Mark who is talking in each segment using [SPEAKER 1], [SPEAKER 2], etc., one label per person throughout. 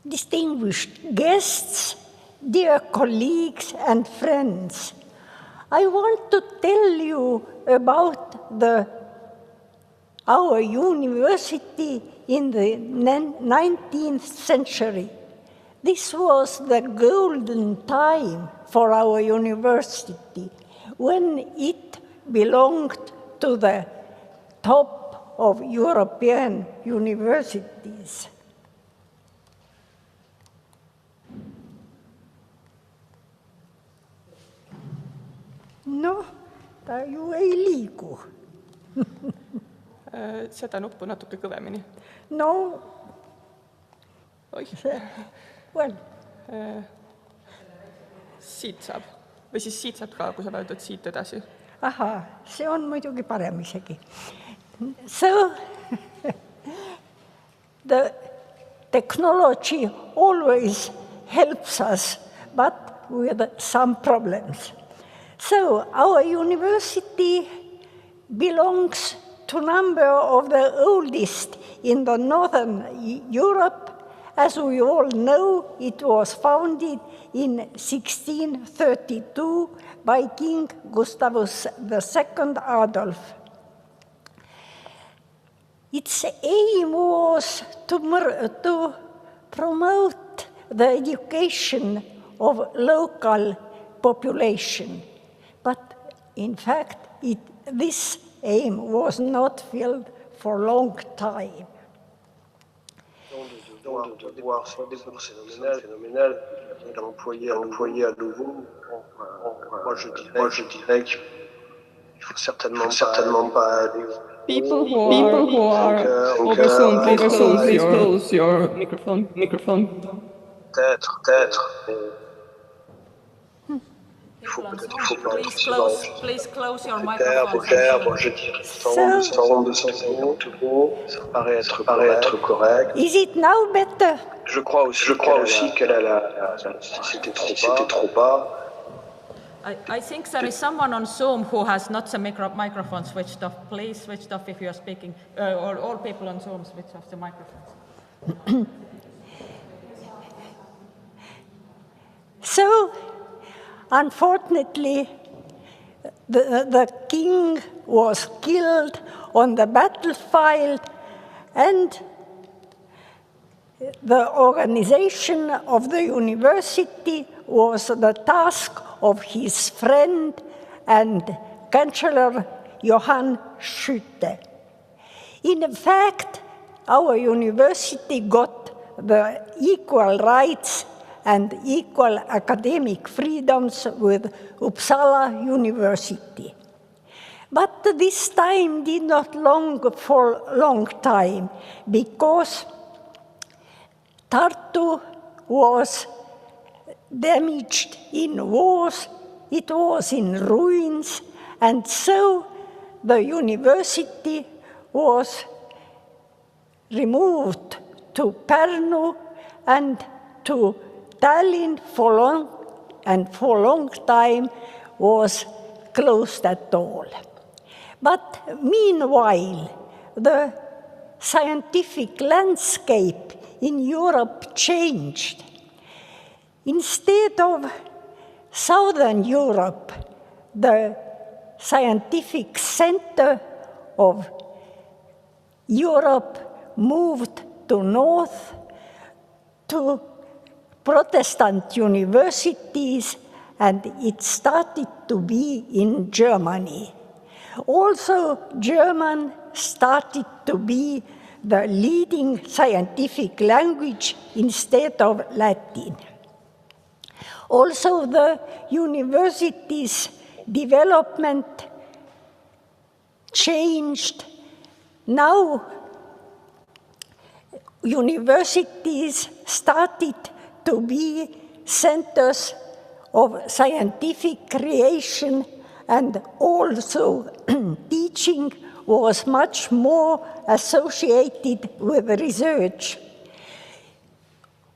[SPEAKER 1] distinguished guests, dear colleagues and friends, I want to tell you about our university in the 19th century. This was the golden time for our university, when it belonged to the top of European universities. Noh, ta ju ei liigu.
[SPEAKER 2] Seda nuppu natuke kõvemini.
[SPEAKER 1] No,
[SPEAKER 2] Oih,
[SPEAKER 1] well,
[SPEAKER 2] siit saab. Või siis siit saab ka, kui sa vajutad siit edasi.
[SPEAKER 1] Aha, see on muidugi parem isegi. So, the technology always helps us, but with some problems. So, our university belongs to number of the oldest in the Northern Europe. As we all know, it was founded in 1632 by King Gustavus II Adolf. Its aim was to promote the education of local population. But in fact, this aim was not filled for a long time.
[SPEAKER 3] De devoir ce développement phénoménal, l'employer à nouveau, moi je dirais qu'il ne faut certainement pas aller.
[SPEAKER 2] People who are over Zoom, please close your microphone.
[SPEAKER 3] Peut-être. Il faut peut-être
[SPEAKER 4] Please close your microphone.
[SPEAKER 3] Moi je dirais 100 secondes, ça paraît être correct.
[SPEAKER 1] Is it now better?
[SPEAKER 3] Je crois aussi qu'elle a c'était trop bas.
[SPEAKER 4] I think there is someone on Zoom who has not the microphone switched off. Please switch off if you are speaking. All people on Zoom switch off the microphones.
[SPEAKER 1] So, unfortunately, the king was killed on the battlefield, and the organization of the university was the task of his friend and Chancellor Johann Schütte. In fact, our university got the equal rights and equal academic freedoms with Uppsala University. But this time did not for a long time, because Tartu was damaged in wars, it was in ruins, and so the university was removed to Pärnu and to Tallinn for long time was closed at all. But meanwhile, the scientific landscape in Europe changed. Instead of Southern Europe, the scientific center of Europe moved to north, to Protestant universities, and it started to be in Germany. Also, German started to be the leading scientific language instead of Latin. Also, the university's development changed. Now, universities started to be centers of scientific creation, and also teaching was much more associated with research.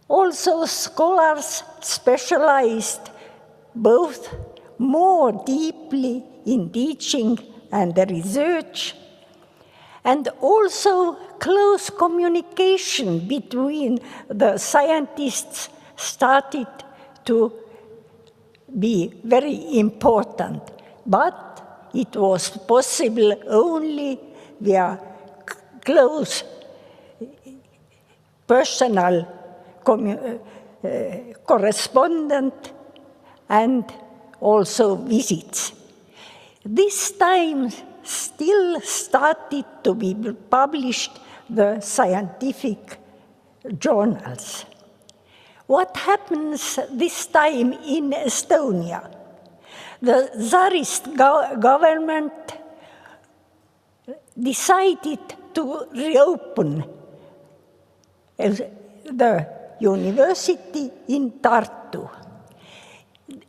[SPEAKER 1] Also, scholars specialized both more deeply in teaching and research. and also close communication between the scientists started to be very important. But it was possible only via close personal correspondence and also visits. This time still started to be published the scientific journals. What happens this time in Estonia? The Tsarist government decided to reopen the university in Tartu.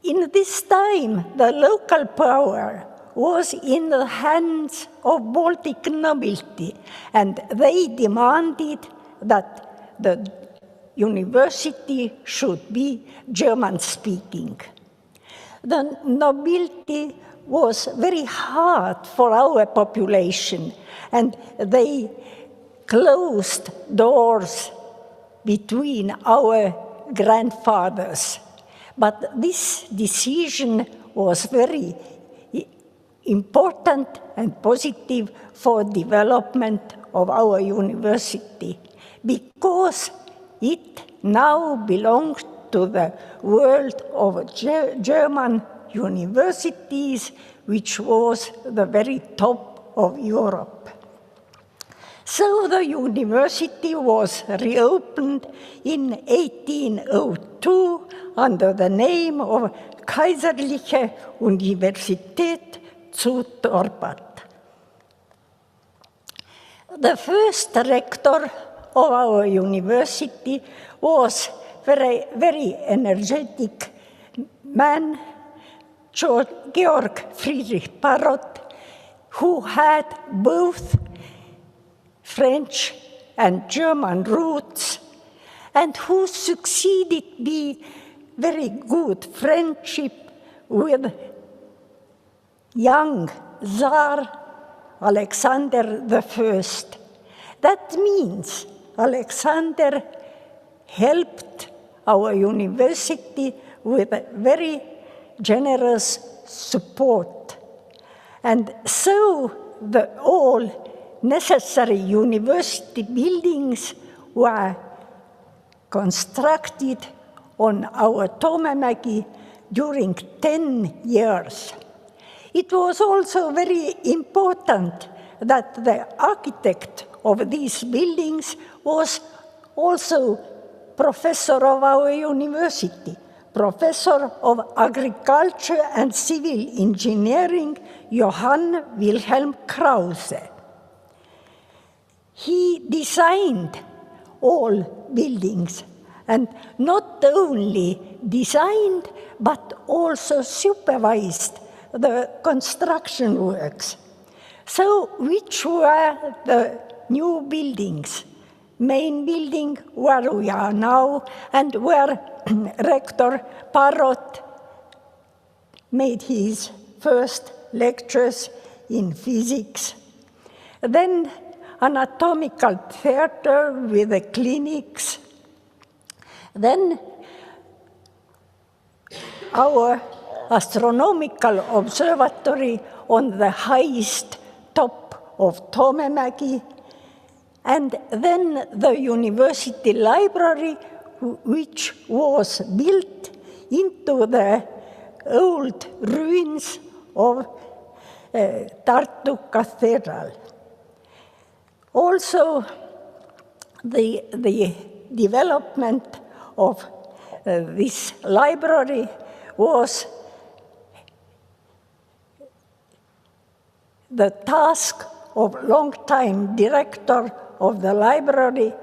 [SPEAKER 1] In this time, the local power was in the hands of Baltic nobility, and they demanded that the university should be German-speaking. The nobility was very hard for our population, and they closed doors between our grandfathers. But this decision was very important and positive for development of our university, because it now belonged to the world of German universities, which was the very top of Europe. So the university was reopened in 1802 under the name of Kaiserliche Universität zu Dorpat. The first rector of our university was very energetic man, Georg Friedrich Parrot, who had both French and German roots, and who succeeded be very good friendship with young Tsar Alexander I. That means Alexander helped our university with very generous support. And so all necessary university buildings were constructed on our Toomemägi during 10 years. It was also very important that the architect of these buildings was also professor of our university, professor of agriculture and civil engineering, Johann Wilhelm Krause. He designed all buildings, and not only designed, but also supervised the construction works. So which were the new buildings? Main building where we are now, and where Rector Parrot made his first lectures in physics. Then anatomical theater with the clinics. Then our astronomical observatory on the highest top of Toomemägi, and then the university library, which was built into the old ruins of Tartu Cathedral. Also, the development of this library was the task of long-time director of the library,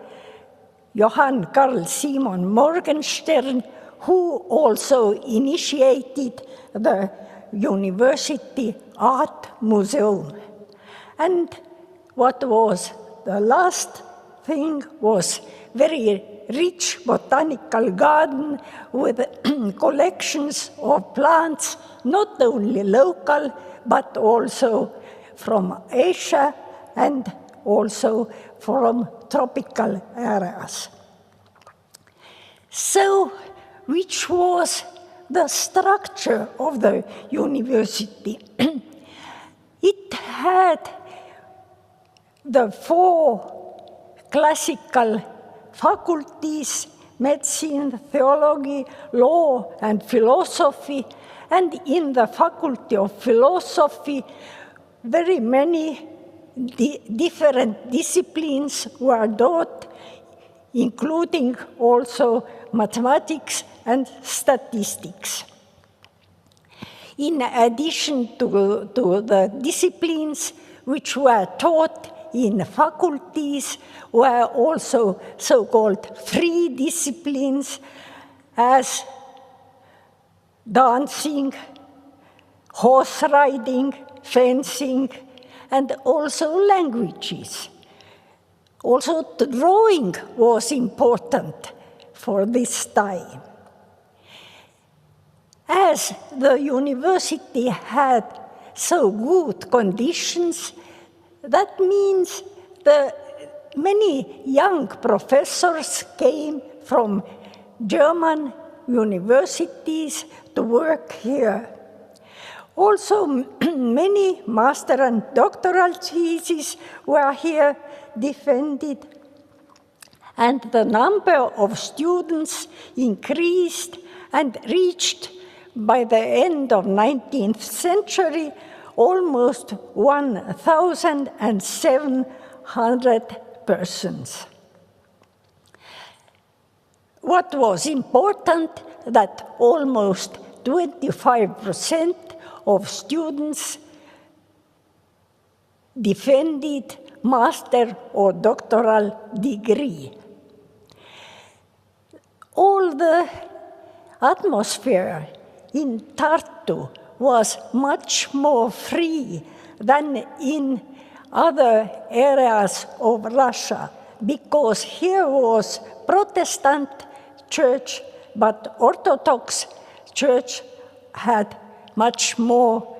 [SPEAKER 1] Johann Carl Simon Morgenstern, who also initiated the University Art Museum. And what was the last thing was very rich botanical garden with collections of plants, not only local, but also from Asia and also from tropical areas. So, which was the structure of the university? It had the 4 classical faculties: medicine, theology, law, and philosophy. And in the faculty of philosophy, very many different disciplines were taught, including also mathematics and statistics. In addition to the disciplines which were taught in faculties, were also so-called free disciplines as dancing, horse riding, fencing, and also languages. Also, the drawing was important for this time. As the university had so good conditions, that means many young professors came from German universities to work here. Also, many master and doctoral theses were here defended, and the number of students increased and reached, by the end of 19th century, almost 1,700 persons. What was important, that almost 25% of students defended master or doctoral degree. All the atmosphere in Tartu was much more free than in other areas of Russia, because here was Protestant church, but Orthodox church had much more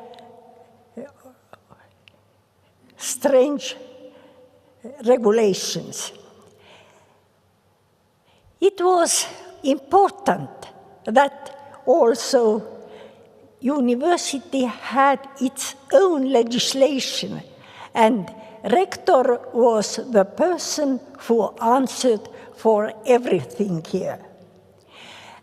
[SPEAKER 1] strange regulations. It was important that also university had its own legislation, and rector was the person who answered for everything here.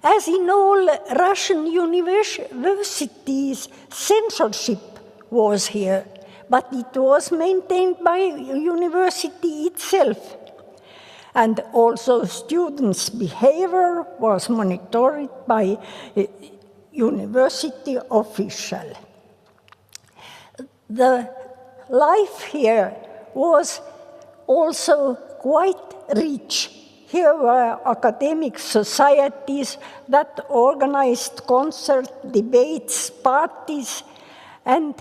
[SPEAKER 1] As in all Russian universities, censorship was here, but it was maintained by university itself. And also students' behavior was monitored by university official. The life here was also quite rich. Here were academic societies that organized concert, debates, parties, and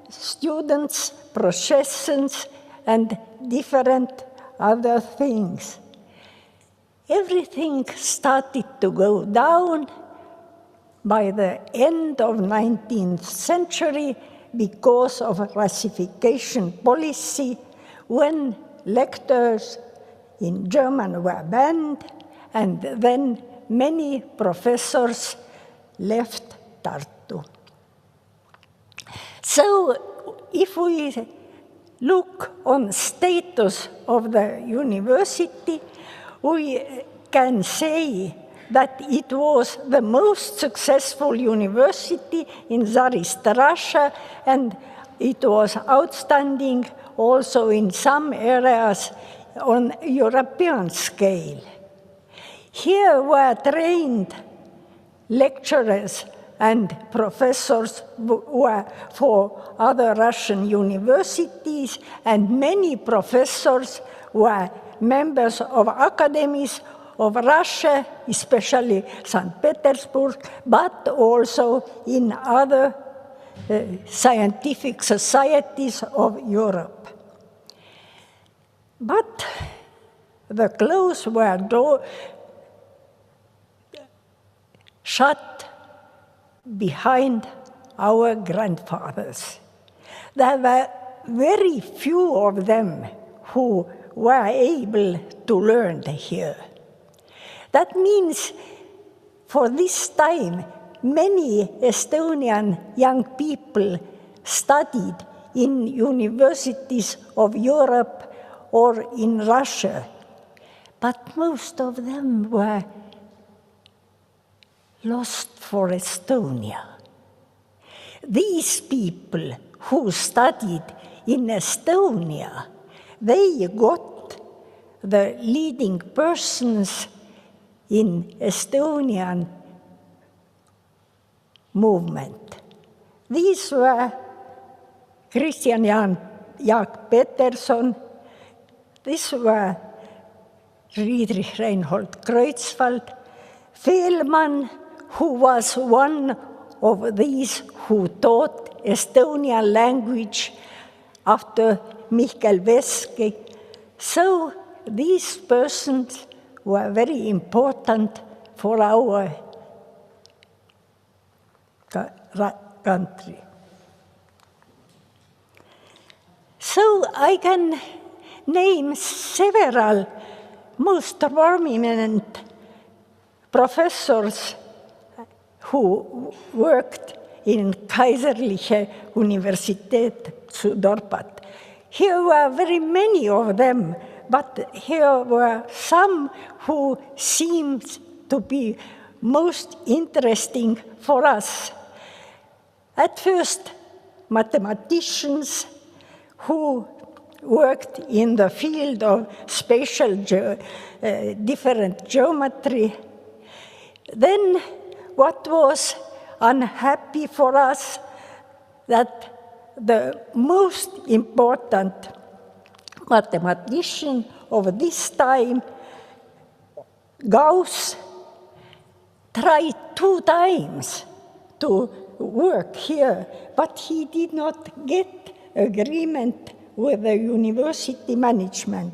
[SPEAKER 1] students' processions, and different other things. Everything started to go down by the end of 19th century because of a Russification policy, when lectures in German were banned, and then many professors left Tartu. So if we look on status of the university, we can say that it was the most successful university in Tsarist Russia, and it was outstanding also in some areas on European scale. Here were trained lecturers and professors were for other Russian universities, and many professors were members of academies of Russia, especially St. Petersburg, but also in other scientific societies of Europe. But the clothes were shut behind our grandfathers. There were very few of them who were able to learn here. That means for this time, many Estonian young people studied in universities of Europe or in Russia, but most of them were lost for Estonia. These people who studied in Estonia, they got the leading persons in Estonian movement. These were Christian Jaak Peterson, these were Friedrich Reinhold Kreutzwald, Fehlmann, who was one of these who taught Estonian language after Mihkel Veski. So these persons were very important for our country. So I can name several most prominent professors who worked in Kaiserliche Universität zu Dorpat. Here were very many of them, but here were some who seemed to be most interesting for us. At first, mathematicians who worked in the field of spatial different geometry. Then what was unhappy for us, that the most important mathematician of this time, Gauss, tried 2 times to work here, but he did not get agreement with the university management.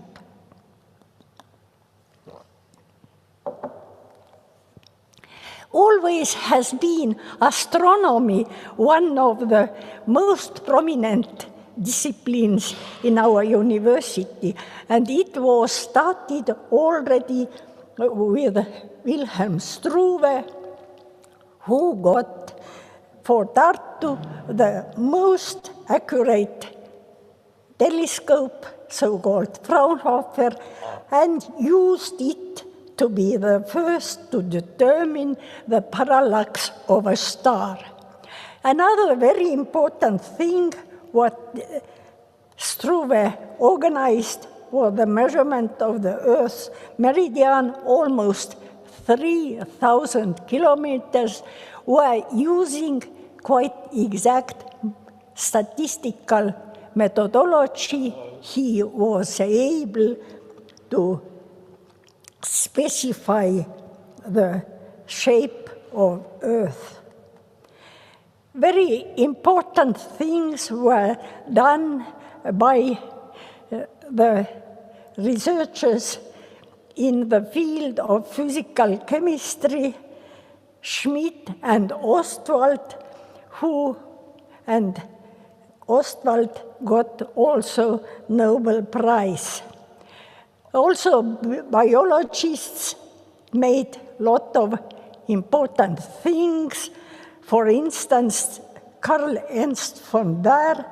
[SPEAKER 1] Always has been astronomy one of the most prominent disciplines in our university, and it was started already with Wilhelm Struve, who got for Tartu the most accurate telescope, so-called Fraunhofer, and used it to be the first to determine the parallax of a star. Another very important thing what Struve organized was the measurement of the Earth's meridian, almost 3,000 kilometers, were using quite exact statistical methodology. He was able to specify the shape of Earth. Very important things were done by the researchers in the field of physical chemistry, Schmidt and Ostwald, and Ostwald got also Nobel Prize. Also, biologists made a lot of important things. For instance, Karl Ernst von Baer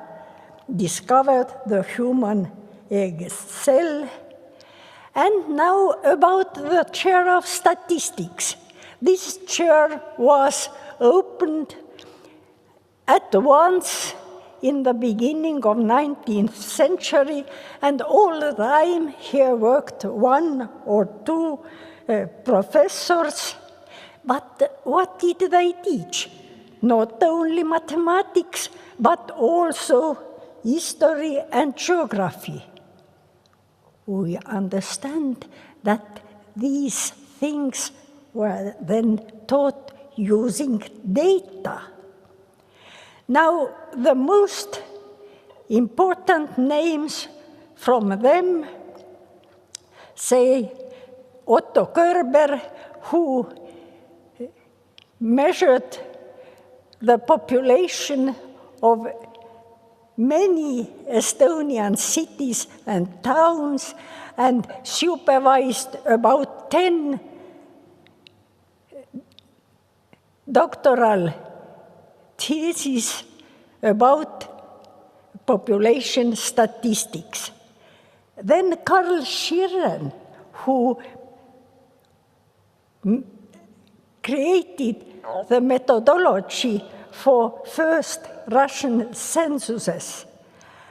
[SPEAKER 1] discovered the human egg cell. And now about the chair of statistics. This chair was opened at once in the beginning of 19th century, and all the time here worked 1 or 2 professors. But what did they teach? Not only mathematics, but also history and geography. We understand that these things were then taught using data. Now, the most important names from them, say Otto Körber, who measured the population of many Estonian cities and towns and supervised about 10 doctoral theses about population statistics. Then Carl Schirren, who created the methodology for first Russian censuses.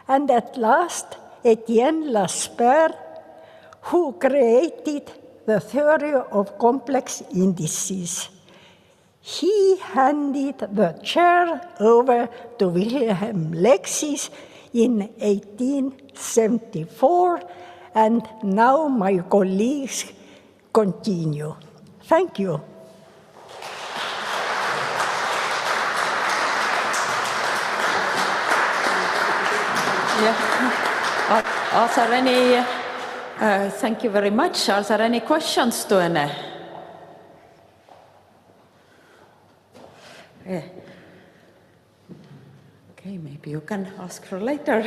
[SPEAKER 1] And at last, Etienne Laspère, who created the theory of complex indices. He handed the chair over to Wilhelm Lexis in 1874, and now my colleagues continue. Thank you.
[SPEAKER 4] Yeah. Are there any, thank you very much. Are there any questions to Ene? Yeah. Okay, maybe you can ask her later.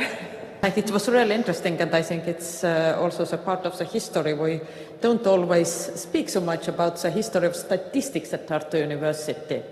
[SPEAKER 4] It was really interesting, and I think it's also a part of the history. We don't always speak so much about the history of statistics at Tartu University.